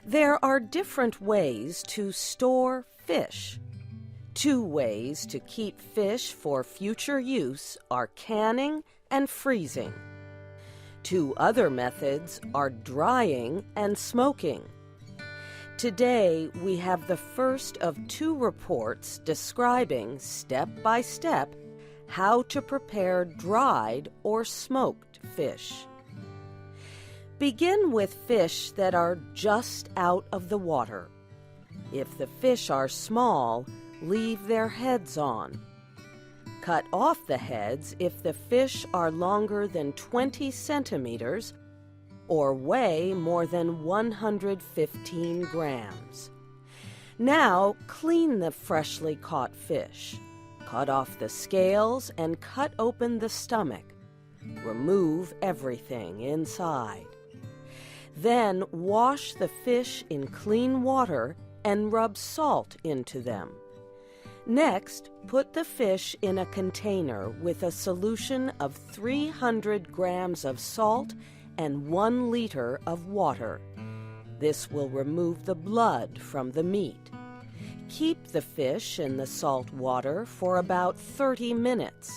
There are different ways to store fish. 2 ways to keep fish for future use are canning and freezing. 2 other methods are drying and smoking. Today, we have the first of 2 reports describing step by step how to prepare dried or smoked fish. Begin with fish that are just out of the water. If the fish are small, leave their heads on. Cut off the heads if the fish are longer than 20 centimeters or weigh more than 115 grams. Now, clean the freshly caught fish. Cut off the scales and cut open the stomach. Remove everything inside. Then wash the fish in clean water and rub salt into them. Next, put the fish in a container with a solution of 300 grams of salt and 1 liter of water. This will remove the blood from the meat. Keep the fish in the salt water for about 30 minutes.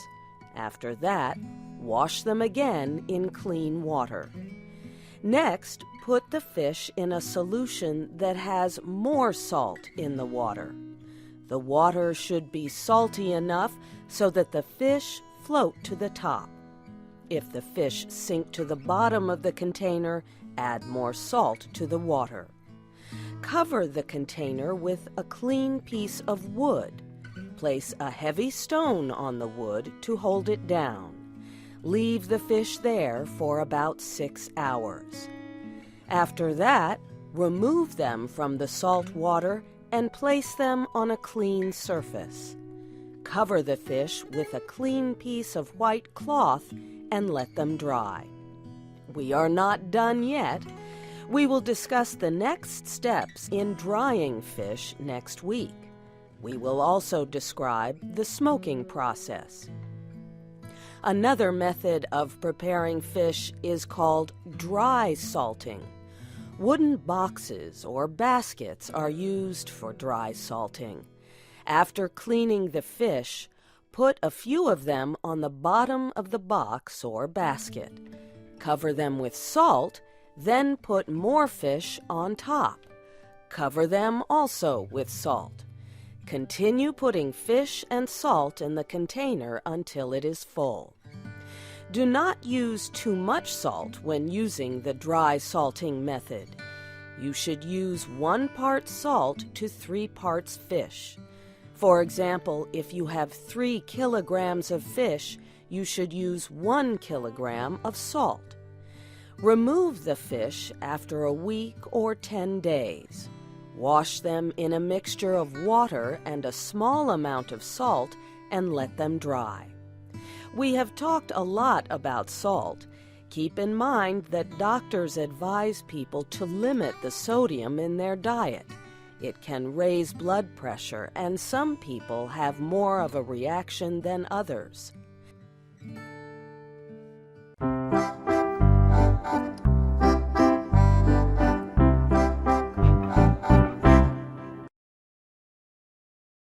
After that, wash them again in clean water. Next, put the fish in a solution that has more salt in the water. The water should be salty enough so that the fish float to the top. If the fish sink to the bottom of the container, add more salt to the water. Cover the container with a clean piece of wood. Place a heavy stone on the wood to hold it down. Leave the fish there for about 6 hours. After that, remove them from the salt water and place them on a clean surface. Cover the fish with a clean piece of white cloth and let them dry. We are not done yet. We will discuss the next steps in drying fish next week. We will also describe the smoking process. Another method of preparing fish is called dry salting. Wooden boxes or baskets are used for dry salting. After cleaning the fish, put a few of them on the bottom of the box or basket. Cover them with salt, then put more fish on top. Cover them also with salt. Continue putting fish and salt in the container until it is full. Do not use too much salt when using the dry salting method. You should use 1 part salt to 3 parts fish. For example, if you have 3 kilograms of fish, you should use 1 kilogram of salt. Remove the fish after a week or 10 days. Wash them in a mixture of water and a small amount of salt and let them dry. We have talked a lot about salt. Keep in mind that doctors advise people to limit the sodium in their diet. It can raise blood pressure, and some people have more of a reaction than others.